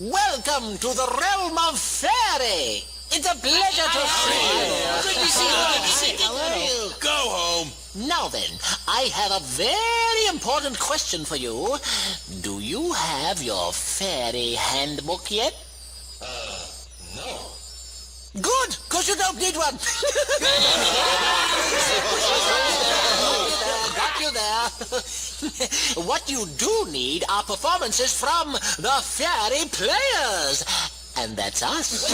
Welcome to the realm of fairy. It's a pleasure to see you. Good to see you. Good to see you. How are you? Go home. Now then, I have a very important question for you. Do you have your fairy handbook yet? No. Good, because you don't need one. Got you there. What you do need are performances from the fairy players. And that's us.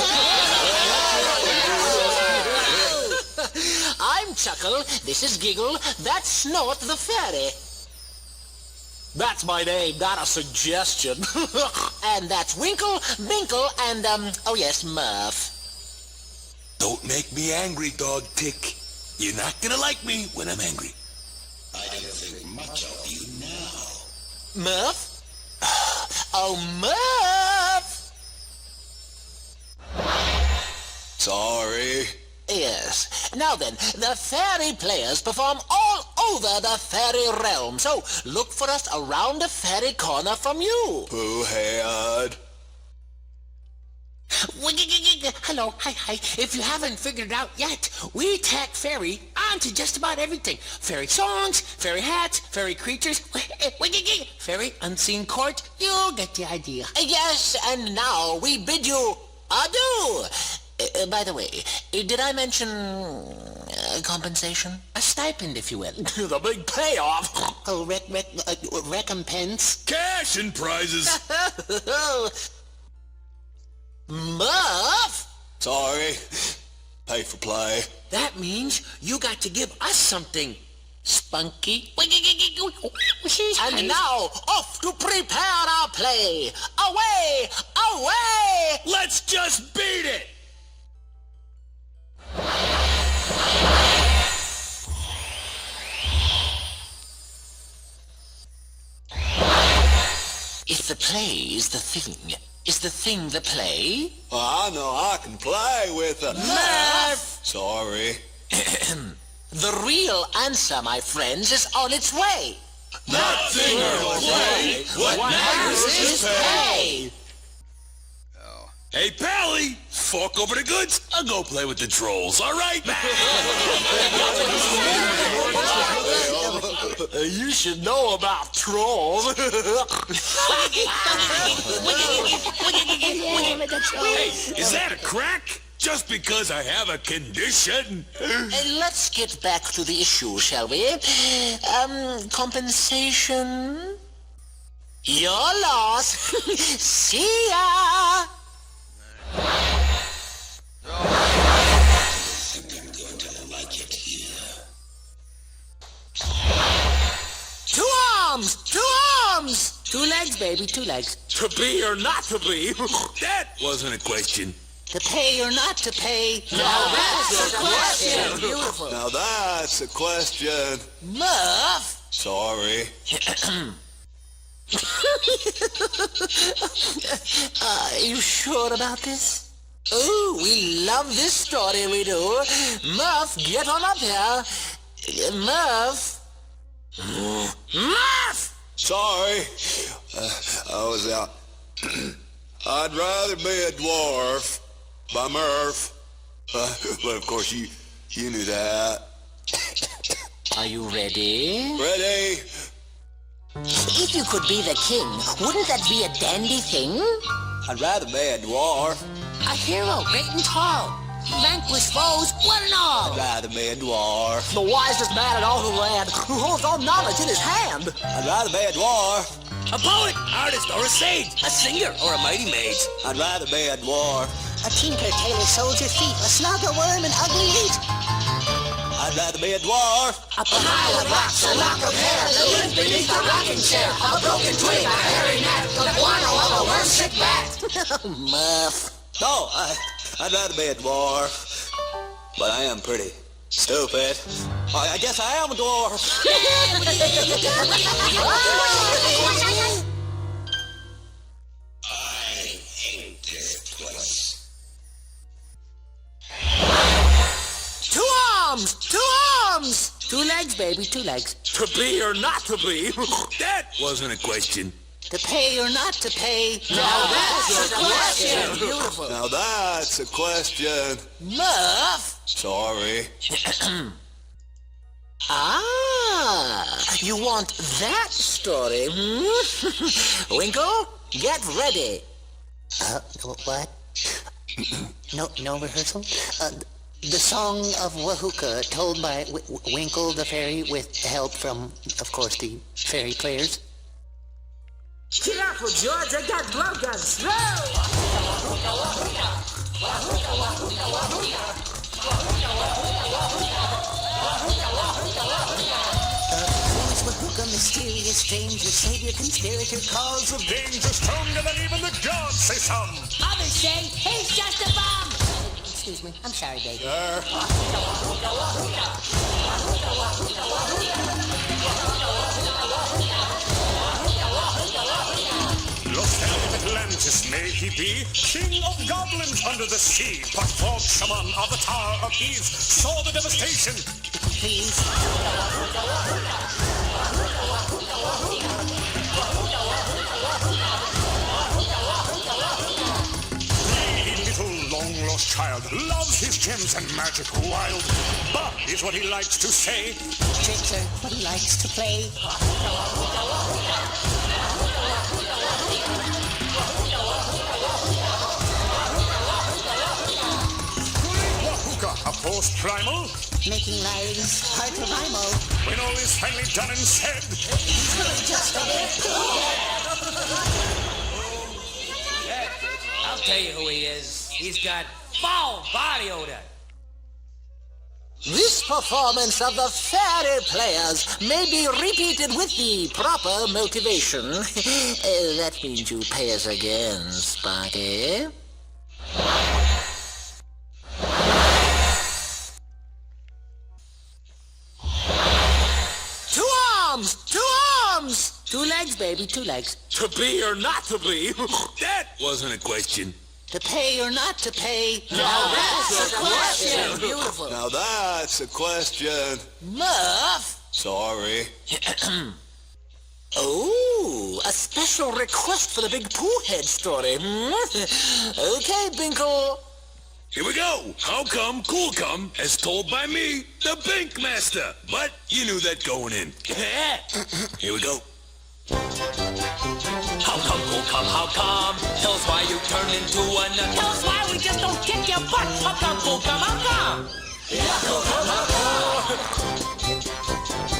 I'm Chuckle, this is Giggle, that's Snort the fairy. That's my name, not a suggestion. And that's Winkle, Binkle, and, oh yes, Murph. Don't make me angry, Dog Tick. You're not gonna like me when I'm angry. I don't think much of you now. Murph? Oh, Murph! Sorry. Yes. Now then, the fairy players perform all over the fairy realm, so look for us around the fairy corner from you. Pooh-head. Hello, hi. If you haven't figured it out yet, we tack fairy onto just about everything. Fairy songs, fairy hats, fairy creatures, fairy unseen court. You'll get the idea. Yes, and now we bid you adieu. By the way, did I mention compensation? A stipend, if you will. The big payoff. Oh, recompense. Cash and prizes. Murph? Sorry. Pay for play. That means you got to give us something. Spunky. And now, off to prepare our play. Away! Away! Let's just beat it! If the play is the thing, is the thing the play? Well, I know I can play with a... Murph! Sorry. The real answer, my friends, is on its way. Not sing or play. What matters is pay. Hey, Pally, fork over the goods. I'll go play with the trolls, all right? You should know about trolls. Hey, is that a crack? Just because I have a condition? Let's get back to the issue, shall we? Compensation? Your loss. See ya! I think I'm going to like it here. Two arms! Two arms! 2 legs, baby, 2 legs. To be or not to be? That wasn't a question. To pay or not to pay. Now that's a question! Beautiful. Now that's a question. Murph! Sorry. Are you sure about this? Oh, we love this story, we do. Murph, get on up here. Murph? Murph! Sorry. I was out. I'd rather be a dwarf by Murph. But of course you knew that. Are you ready? Ready? If you could be the king, wouldn't that be a dandy thing? I'd rather be a dwarf. A hero, great and tall. Vanquish foes, one and all. I'd rather be a dwarf. The wisest man in all the land, who holds all knowledge in his hand. I'd rather be a dwarf. A poet, artist, or a sage. A singer, or a mighty mage. I'd rather be a dwarf. A tinker, tailor, soldier, thief. A slugger, worm, and ugly meat. I'd rather be a dwarf. A pile of rocks, a lock of hair that lives beneath a rocking chair. A broken twig, a hairy gnat, the guano of a worm-sick bat. Murph. No, I'd rather be a dwarf. But I am pretty stupid. I guess I am a dwarf. I hate this place. Two arms! Two arms! 2 legs, baby, 2 legs. To be or not to be? That wasn't a question. To pay or not to pay? Now that's a question. Beautiful. Now that's a question. Muff? Sorry. You want that story, hmm? Winkle, get ready. What? No rehearsal? The Song of Wahuka, told by Winkle the Fairy with help from, of course, the fairy players. Careful, George, I got blowguns. Who's Wahuka, mysterious stranger, savior, conspirator, cause of Danger stronger than even the gods, say some. Others say he's just a bomb. Excuse me, I'm sorry, baby. Lost Atlantis may he be, king of goblins under the sea. But Fog Shaman of the Tower of Ease saw the devastation. Please. The little long-lost child loves his gems and magic wild. But is what he likes to say. Tricks are what he likes to play. Wahuka, a post-primal. Making lives hard to rhyme. When all is finally done and said, I'll tell you who he is. He's got foul body odor. This performance of the fairy players may be repeated with the proper motivation. That means you pay us again, Sparky. Two arms! Two arms! 2 legs, baby, 2 legs. To be or not to be? That wasn't a question. To pay or not to pay? Now that's a question. Beautiful. Now that's a question. Muff? Sorry. Oh, a special request for the big poo head story. Okay, Binkle. Here we go. How come, cool come, as told by me, the Bink Master. But you knew that going in. Here we go. How come, cool come, how come? Tell us why you turned into a nut. Tell us why we just don't kick your butt. How come, cool come, how come?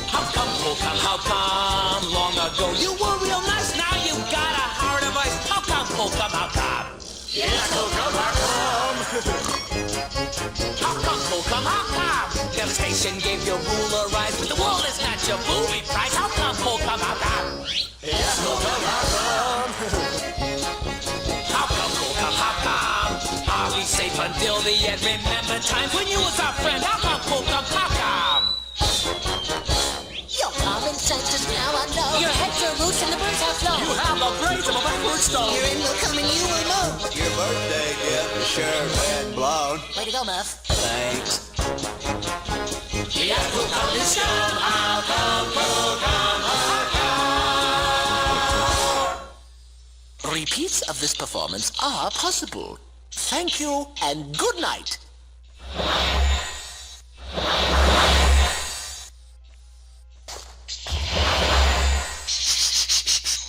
How come, cool come, how come? Long ago you were real nice, now you got a heart of ice. How come, cool come, how come? How come, cool come, how come? Devastation gave your ruler rise, but the world is not your booby prize. How come, cool come, how come? How come, cool come, how come? Are we safe until the end? Remember times when you was our friend. How come, cool come, how come? Your common sense is now unknown. Your heads are loose and the birds have flown. You have the brains of a backward stone. You're in will come and you will know. Your birthday gift sure been blown. Way to go, Muff. Thanks. Yeah, cool come this come. How come, cool come, how come? Repeats of this performance are possible. Thank you and good night.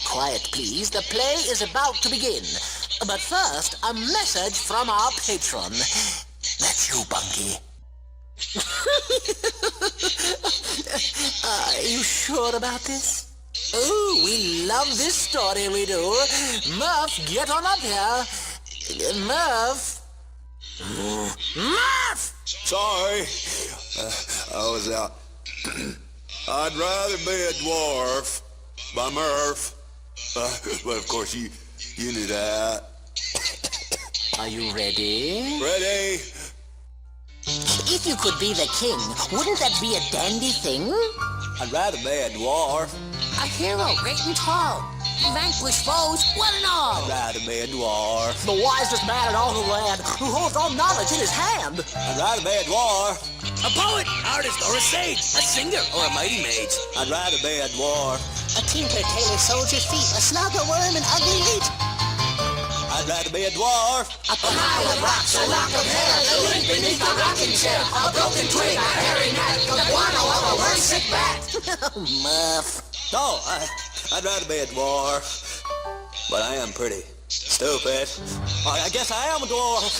Quiet, please. The play is about to begin. But first, a message from our patron. That's you, Bunky. Are you sure about this? Oh, we love this story, we do. Muff, get on up here. Muff. Muff! Sorry. I was out. I'd rather be a dwarf by Murph. But of course you knew that. Are you ready? Ready? If you could be the king, wouldn't that be a dandy thing? I'd rather be a dwarf. A hero, great and tall. Vanquish foes, one and all. I'd rather be a dwarf. The wisest man in all the land, who holds all knowledge in his hand. I'd rather be a dwarf. A poet, artist, or a sage, a singer, or a mighty mage. I'd rather be a dwarf. a tinker, tailor, soldier's feet, a snuggle worm, and ugly meat. I'd rather be a dwarf. A pile of rocks, a lock of hair, the link beneath the rocking chair, a broken twig, a hairy neck, the guano of a worm-sick bat. Muff. Oh, I'd rather be a dwarf. But I am pretty stupid. I guess I am a dwarf.